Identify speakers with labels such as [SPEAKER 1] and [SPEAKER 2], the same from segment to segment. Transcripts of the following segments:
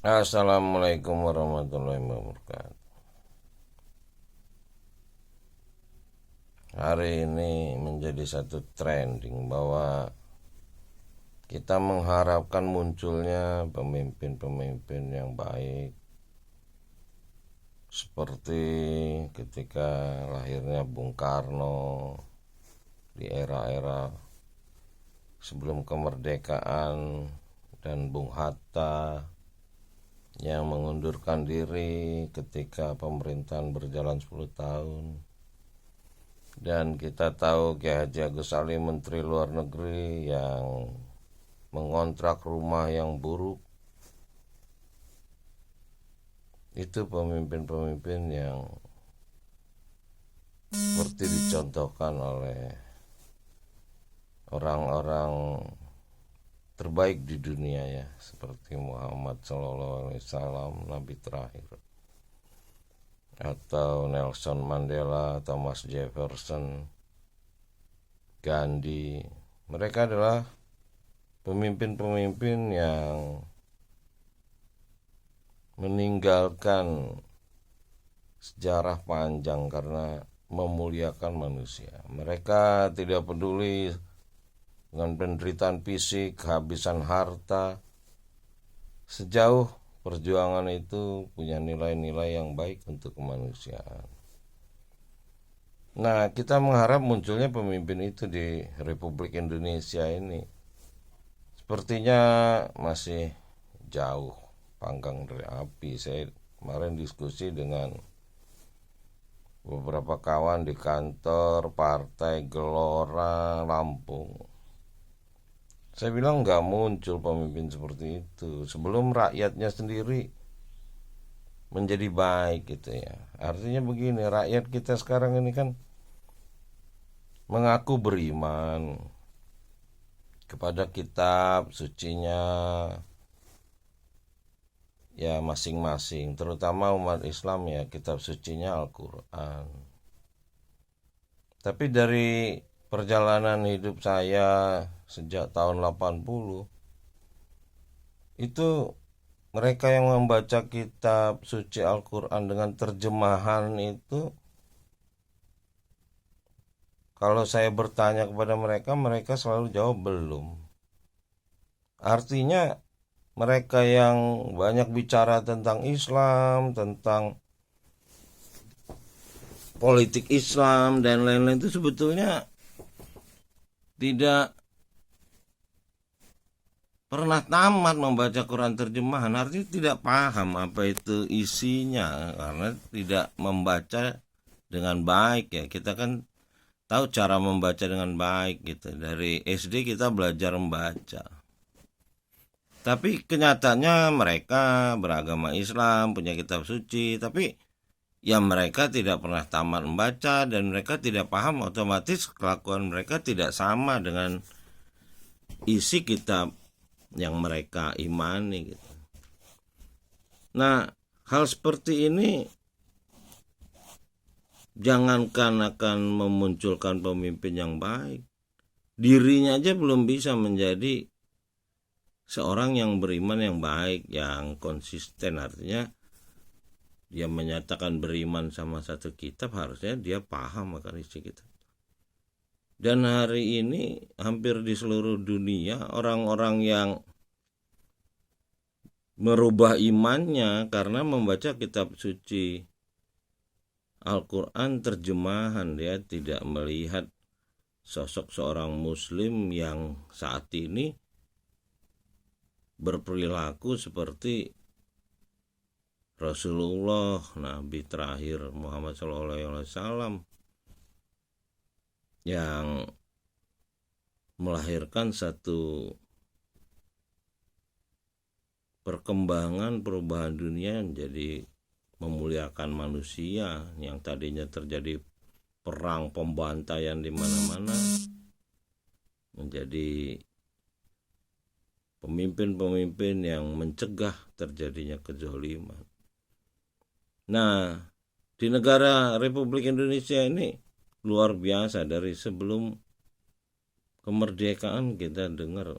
[SPEAKER 1] Assalamualaikum warahmatullahi wabarakatuh. Hari ini menjadi satu trending bahwa kita mengharapkan munculnya pemimpin-pemimpin yang baik, seperti ketika lahirnya Bung Karno di era-era sebelum kemerdekaan, dan Bung Hatta yang mengundurkan diri ketika pemerintahan berjalan 10 tahun. Dan kita tahu Kiai Haji Agus Salim, Menteri Luar Negeri, yang mengontrak rumah yang buruk. Itu pemimpin-pemimpin yang seperti dicontohkan oleh orang-orang terbaik di dunia ya, seperti Muhammad SAW, Nabi terakhir, atau Nelson Mandela, Thomas Jefferson, Gandhi. Mereka adalah pemimpin-pemimpin yang meninggalkan sejarah panjang karena memuliakan manusia. Mereka tidak peduli dengan penderitaan fisik, kehabisan harta, sejauh perjuangan itu punya nilai-nilai yang baik untuk kemanusiaan. Nah, kita mengharap munculnya pemimpin itu di Republik Indonesia ini. Sepertinya masih jauh panggang dari api. Saya kemarin diskusi dengan beberapa kawan di kantor Partai Gelora Lampung. Saya bilang nggak muncul pemimpin seperti itu sebelum rakyatnya sendiri menjadi baik gitu ya. Artinya begini, rakyat kita sekarang ini kan mengaku beriman kepada kitab sucinya ya masing-masing, terutama umat Islam ya kitab sucinya Al-Quran. Tapi dari perjalanan hidup saya sejak tahun 80, itu mereka yang membaca kitab suci Al-Quran dengan terjemahan itu, kalau saya bertanya kepada mereka, mereka selalu jawab belum. Artinya mereka yang banyak bicara tentang Islam, tentang politik Islam dan lain-lain, itu sebetulnya tidak pernah tamat membaca Quran terjemahan. Artinya tidak paham apa itu isinya karena tidak membaca dengan baik ya. Kita kan tahu cara membaca dengan baik gitu. Dari SD kita belajar membaca. Tapi kenyataannya mereka beragama Islam, punya kitab suci, tapi ya mereka tidak pernah tamat membaca dan mereka tidak paham, otomatis kelakuan mereka tidak sama dengan isi kitab yang mereka imani gitu. Nah, hal seperti ini jangankan akan memunculkan pemimpin yang baik, dirinya aja belum bisa menjadi seorang yang beriman yang baik, yang konsisten. Artinya dia menyatakan beriman sama satu kitab, harusnya dia paham akan isi kitab. Dan hari ini hampir di seluruh dunia orang-orang yang merubah imannya karena membaca kitab suci Al-Quran terjemahan. Dia tidak melihat sosok seorang muslim yang saat ini berperilaku seperti Rasulullah, Nabi terakhir Muhammad SAW, yang melahirkan satu perkembangan perubahan dunia menjadi memuliakan manusia. Yang tadinya terjadi perang pembantaian di mana-mana menjadi pemimpin-pemimpin yang mencegah terjadinya kezaliman. Nah, di negara Republik Indonesia ini luar biasa. Dari sebelum kemerdekaan kita dengar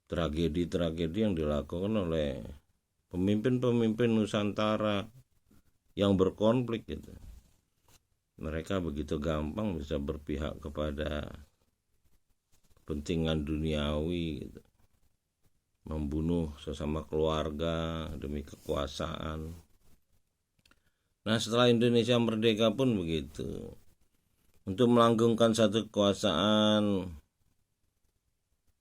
[SPEAKER 1] tragedi-tragedi yang dilakukan oleh pemimpin-pemimpin Nusantara yang berkonflik gitu. Mereka begitu gampang bisa berpihak kepada kepentingan duniawi gitu. Membunuh sesama keluarga demi kekuasaan. Nah, setelah Indonesia merdeka pun begitu. Untuk melanggengkan satu kekuasaan,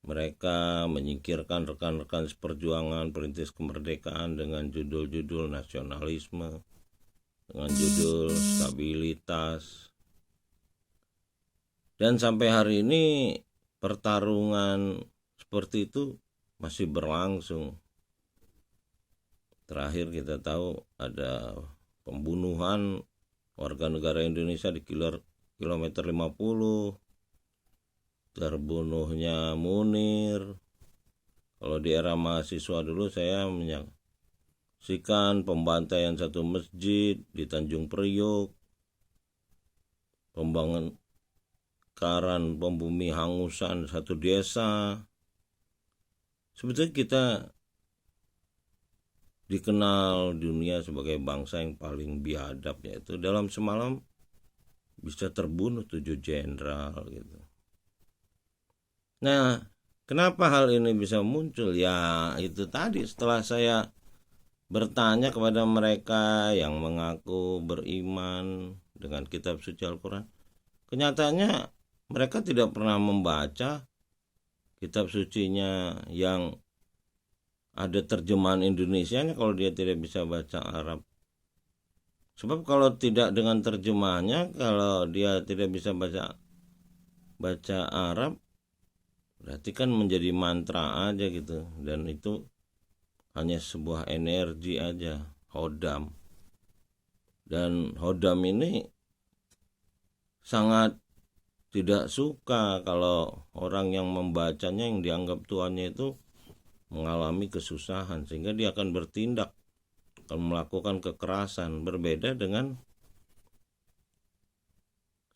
[SPEAKER 1] mereka menyingkirkan rekan-rekan seperjuangan perintis kemerdekaan dengan judul-judul nasionalisme, dengan judul stabilitas. Dan sampai hari ini pertarungan seperti itu masih berlangsung. Terakhir kita tahu ada pembunuhan warga negara Indonesia di kilometer 50, terbunuhnya Munir. Kalau di era mahasiswa dulu saya menyaksikan pembantaian satu masjid di Tanjung Priok, pembakaran pembumi hangusan satu desa. Sebetulnya kita dikenal dunia sebagai bangsa yang paling biadab, yaitu dalam semalam bisa terbunuh 7 jenderal gitu. Nah, kenapa hal ini bisa muncul? Ya itu tadi, setelah saya bertanya kepada mereka yang mengaku beriman dengan kitab suci Al-Quran, kenyataannya mereka tidak pernah membaca kitab sucinya yang ada terjemahan Indonesianya kalau dia tidak bisa baca Arab. Sebab kalau tidak dengan terjemahannya, kalau dia tidak bisa baca Arab, berarti kan menjadi mantra aja gitu. Dan itu hanya sebuah energi aja, hodam. Dan hodam ini sangat tidak suka kalau orang yang membacanya, yang dianggap tuannya itu mengalami kesusahan, sehingga dia akan bertindak, akan melakukan kekerasan. Berbeda dengan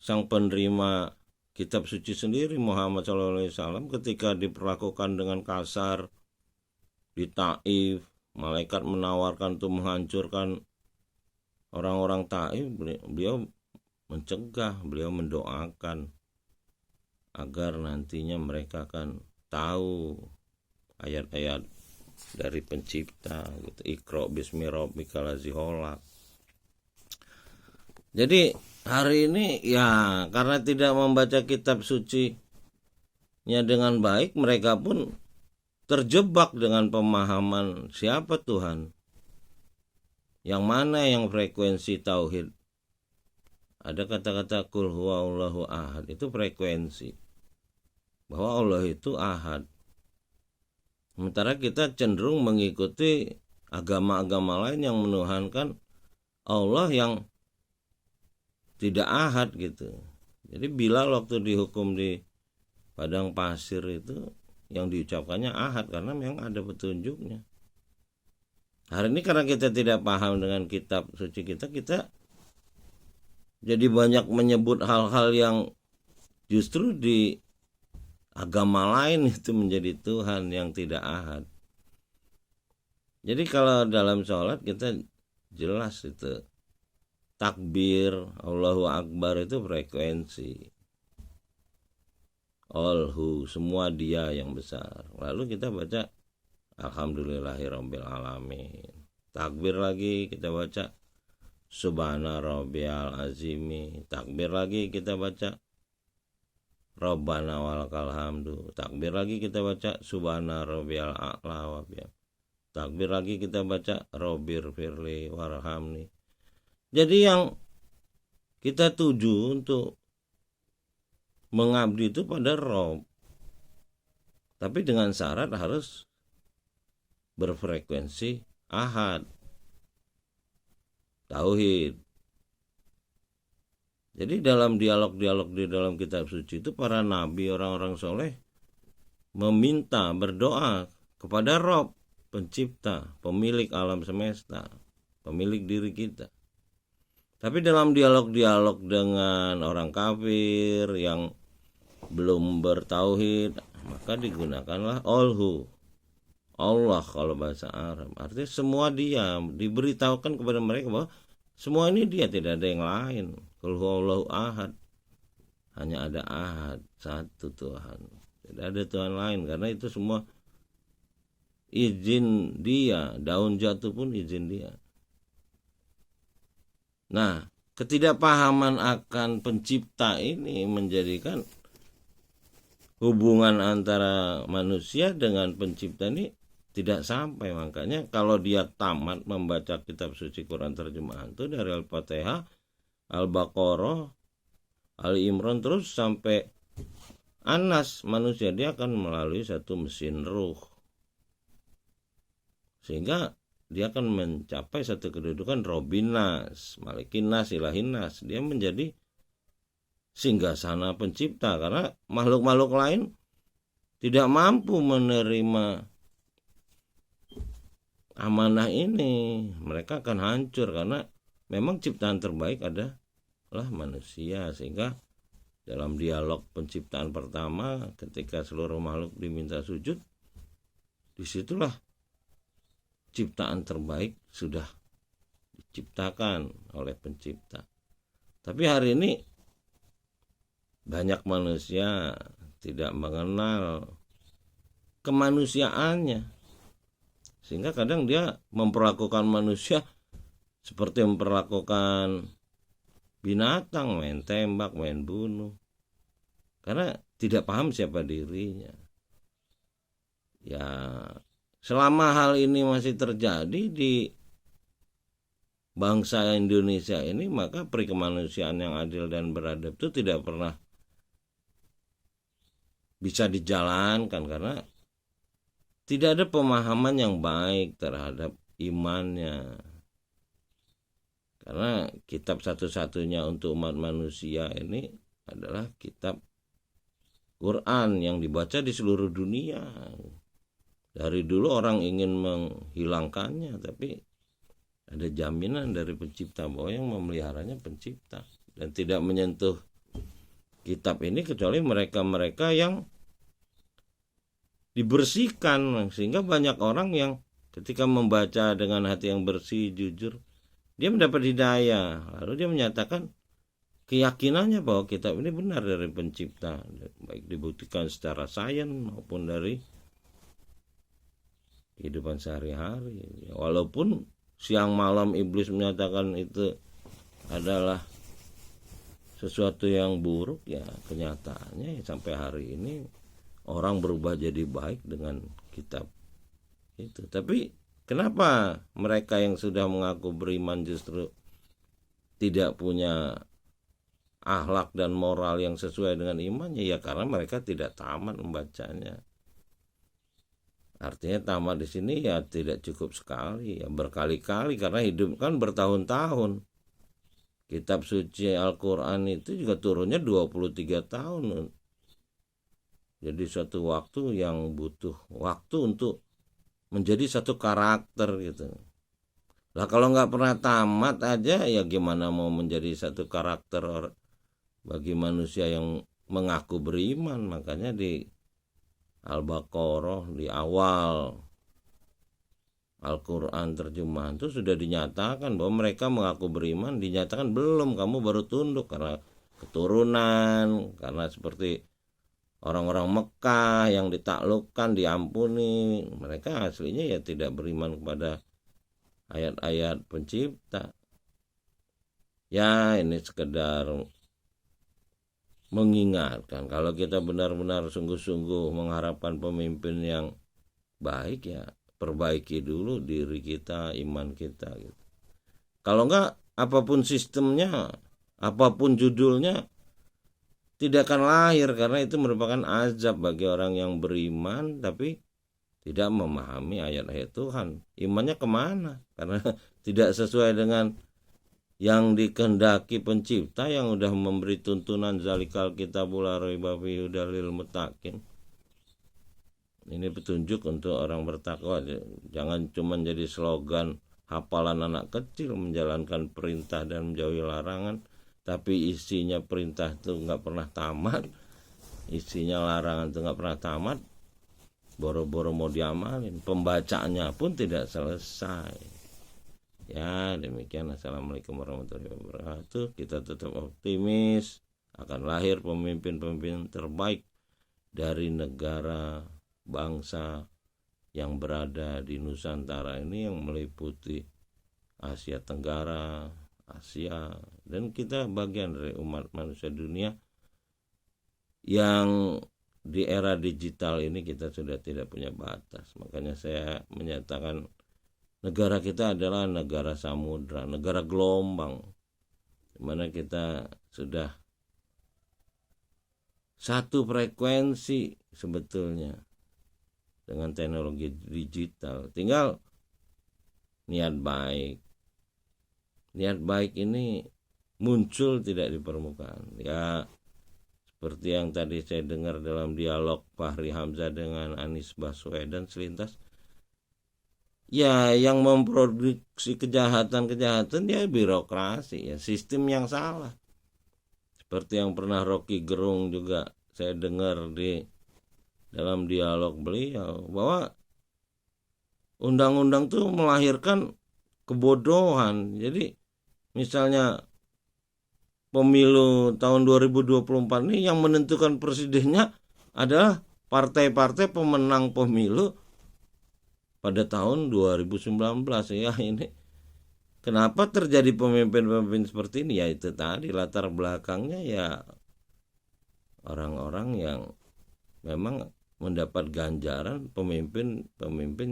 [SPEAKER 1] sang penerima kitab suci sendiri, Muhammad SAW, ketika diperlakukan dengan kasar di Taif, malaikat menawarkan untuk menghancurkan orang-orang Taif, beliau mencegah, beliau mendoakan agar nantinya mereka akan tahu ayat-ayat dari pencipta gitu. Iqra bismi rabbikal ladzi khalaq. Jadi hari ini ya karena tidak membaca kitab sucinya dengan baik, mereka pun terjebak dengan pemahaman siapa Tuhan, yang mana yang frekuensi tauhid. Ada kata-kata kul huwallahu ahad, itu frekuensi bahwa Allah itu ahad. Sementara kita cenderung mengikuti agama-agama lain yang menuhankan Allah yang tidak ahad gitu. Jadi Bilal waktu dihukum di padang pasir itu yang diucapkannya ahad karena memang ada petunjuknya. Hari ini karena kita tidak paham dengan kitab suci kita jadi banyak menyebut hal-hal yang justru di agama lain itu menjadi Tuhan yang tidak ahad. Jadi kalau dalam sholat kita jelas itu takbir Allahu Akbar itu frekuensi Alhu, semua dia yang besar. Lalu kita baca Alhamdulillahirabbil alamin. Takbir lagi kita baca Subhana rabbiyal azimi. Takbir lagi kita baca Rabbana walakal hamdu. Takbir lagi kita baca Subhana rabbiyal a'la wa bihamdihi. Takbir lagi kita baca Rabbir firli warhamni. Jadi yang kita tuju untuk mengabdi itu pada Rabb, tapi dengan syarat harus berfrekuensi ahad, tauhid. Jadi dalam dialog-dialog di dalam kitab suci itu para nabi, orang-orang soleh meminta, berdoa kepada Rabb, pencipta, pemilik alam semesta, pemilik diri kita. Tapi dalam dialog-dialog dengan orang kafir yang belum bertauhid, maka digunakanlah Alhu, Allah kalau bahasa Arab. Artinya semua dia, diberitahukan kepada mereka bahwa semua ini dia, tidak ada yang lain. Qul huwallahu ahad. Hanya ada ahad, satu Tuhan. Tidak ada Tuhan lain, karena itu semua izin dia. Daun jatuh pun izin dia. Nah, ketidakpahaman akan pencipta ini menjadikan hubungan antara manusia dengan pencipta ini tidak sampai. Makanya kalau dia tamat membaca kitab suci Quran terjemahan itu dari Al-Fatihah, Al-Baqarah, Ali Imran terus sampai Anas, manusia, dia akan melalui satu mesin ruh, sehingga dia akan mencapai satu kedudukan Robinas, Malikinas, Ilahinas. Dia menjadi singgasana pencipta, karena makhluk-makhluk lain tidak mampu menerima amanah ini. Mereka akan hancur, karena memang ciptaan terbaik adalah manusia. Sehingga dalam dialog penciptaan pertama, ketika seluruh makhluk diminta sujud, disitulah ciptaan terbaik sudah diciptakan oleh pencipta. Tapi hari ini banyak manusia tidak mengenal kemanusiaannya, sehingga kadang dia memperlakukan manusia seperti memperlakukan binatang, main tembak, main bunuh, karena tidak paham siapa dirinya. Ya, selama hal ini masih terjadi di bangsa Indonesia ini, maka perikemanusiaan yang adil dan beradab itu tidak pernah bisa dijalankan, karena tidak ada pemahaman yang baik terhadap imannya. Karena kitab satu-satunya untuk umat manusia ini adalah kitab Quran yang dibaca di seluruh dunia. Dari dulu orang ingin menghilangkannya, tapi ada jaminan dari pencipta bahwa yang memeliharanya pencipta, dan tidak menyentuh kitab ini kecuali mereka-mereka yang dibersihkan. Sehingga banyak orang yang ketika membaca dengan hati yang bersih, jujur, dia mendapat hidayah, lalu dia menyatakan keyakinannya bahwa kitab ini benar dari pencipta, baik dibuktikan secara sains maupun dari kehidupan sehari-hari. Walaupun siang malam iblis menyatakan itu adalah sesuatu yang buruk, ya kenyataannya ya, sampai hari ini orang berubah jadi baik dengan kitab itu. Tapi kenapa mereka yang sudah mengaku beriman justru tidak punya akhlak dan moral yang sesuai dengan imannya? Ya karena mereka tidak tamat membacanya. Artinya tamat di sini ya tidak cukup sekali, ya berkali-kali, karena hidup kan bertahun-tahun. Kitab suci Al-Quran itu juga turunnya 23 tahun. Jadi suatu waktu yang butuh waktu untuk menjadi satu karakter gitu. Lah kalau nggak pernah tamat aja, ya gimana mau menjadi satu karakter bagi manusia yang mengaku beriman? Makanya di Al-Baqarah di awal Al-Quran terjemahan itu sudah dinyatakan bahwa mereka mengaku beriman, dinyatakan belum, kamu baru tunduk karena keturunan, karena seperti orang-orang Mekah yang ditaklukkan, diampuni. Mereka aslinya ya tidak beriman kepada ayat-ayat pencipta. Ya ini sekedar mengingatkan, kalau kita benar-benar sungguh-sungguh mengharapkan pemimpin yang baik, ya perbaiki dulu diri kita, iman kita gitu. Kalau enggak, apapun sistemnya, apapun judulnya, tidak akan lahir, karena itu merupakan azab bagi orang yang beriman tapi tidak memahami ayat-ayat Tuhan. Imannya kemana? Karena tidak sesuai dengan yang dikehendaki pencipta yang udah memberi tuntunan zalikal kitabul la raiba fihi hudal lil muttaqin. Ini petunjuk untuk orang bertakwa. Jangan cuma jadi slogan hafalan anak kecil menjalankan perintah dan menjauhi larangan, tapi isinya perintah itu nggak pernah tamat, isinya larangan itu nggak pernah tamat. boro-boro mau diamalin, pembacaannya pun tidak selesai. Ya demikian, assalamualaikum warahmatullahi wabarakatuh. Kita tetap optimis akan lahir pemimpin-pemimpin terbaik dari negara bangsa yang berada di Nusantara ini, yang meliputi Asia Tenggara, Asia, dan kita bagian dari umat manusia dunia yang di era digital ini kita sudah tidak punya batas. Makanya saya menyatakan negara kita adalah negara samudra, negara gelombang, di mana kita sudah satu frekuensi sebetulnya dengan teknologi digital. Tinggal niat baik. Niat baik ini muncul tidak di permukaan. Ya seperti yang tadi saya dengar dalam dialog Fahri Hamzah dengan Anies Baswedan selintas. Ya yang memproduksi kejahatan-kejahatan ya birokrasi, ya sistem yang salah. Seperti yang pernah Rocky Gerung juga saya dengar di dalam dialog beliau, bahwa undang-undang itu melahirkan kebodohan. Jadi misalnya pemilu tahun 2024 ini yang menentukan presidennya adalah partai-partai pemenang pemilu pada tahun 2019. Ya ini kenapa terjadi pemimpin-pemimpin seperti ini? Ya itu tadi latar belakangnya, ya orang-orang yang memang mendapat ganjaran pemimpin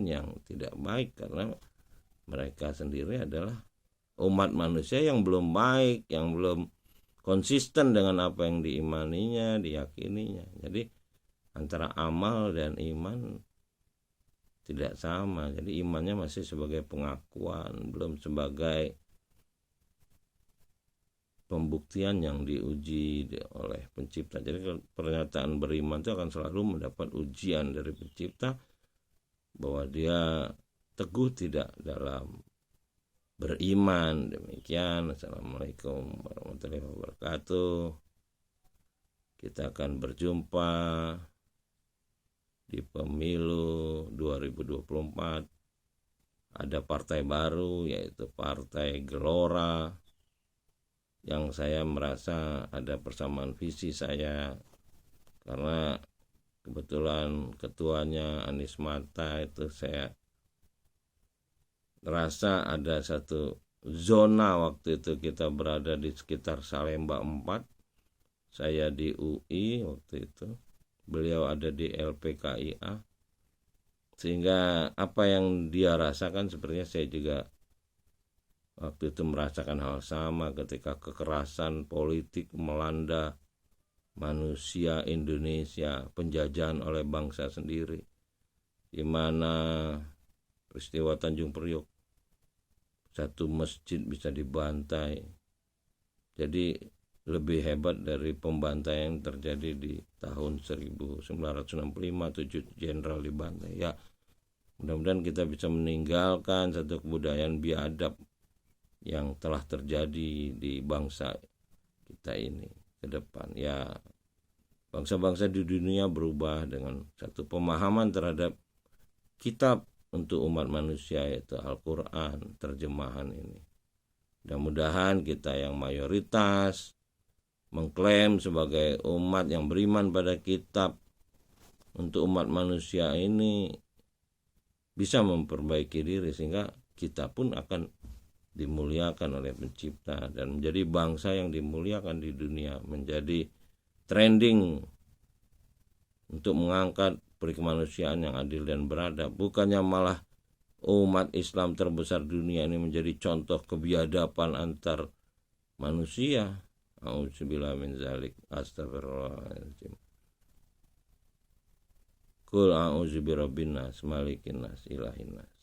[SPEAKER 1] yang tidak baik, karena mereka sendiri adalah umat manusia yang belum baik, yang belum konsisten dengan apa yang diimaninya, diyakininya. Jadi antara amal dan iman tidak sama. Jadi imannya masih sebagai pengakuan, belum sebagai pembuktian yang diuji oleh pencipta. Jadi pernyataan beriman itu akan selalu mendapat ujian dari pencipta, bahwa dia teguh tidak dalam beriman. Demikian, assalamualaikum warahmatullahi wabarakatuh. Kita akan berjumpa di pemilu 2024. Ada partai baru, yaitu Partai Gelora, yang saya merasa ada persamaan visi saya, karena kebetulan ketuanya Anies Mata itu saya rasa ada satu zona waktu itu kita berada di sekitar Salemba 4, saya di UI waktu itu, beliau ada di LPKIA, sehingga apa yang dia rasakan sepertinya saya juga waktu itu merasakan hal sama ketika kekerasan politik melanda manusia Indonesia, penjajahan oleh bangsa sendiri, di mana peristiwa Tanjung Priok satu masjid bisa dibantai. Jadi lebih hebat dari pembantaian yang terjadi di tahun 1965, 7 jenderal dibantai. Ya, mudah-mudahan kita bisa meninggalkan satu kebudayaan biadab yang telah terjadi di bangsa kita ini ke depan. Ya, bangsa-bangsa di dunia berubah dengan satu pemahaman terhadap kitab untuk umat manusia, yaitu Al-Quran, terjemahan ini. Mudah-mudahan kita yang mayoritas mengklaim sebagai umat yang beriman pada kitab untuk umat manusia ini bisa memperbaiki diri, sehingga kita pun akan dimuliakan oleh pencipta dan menjadi bangsa yang dimuliakan di dunia, menjadi trending untuk mengangkat perikemanusiaan yang adil dan beradab. Bukannya malah umat Islam terbesar dunia ini menjadi contoh kebiadaban antar manusia. Auzubillah min zalik, astagfirullahaladzim. Kul a'udzu birabbin nas, malikin nas, ilahin nas.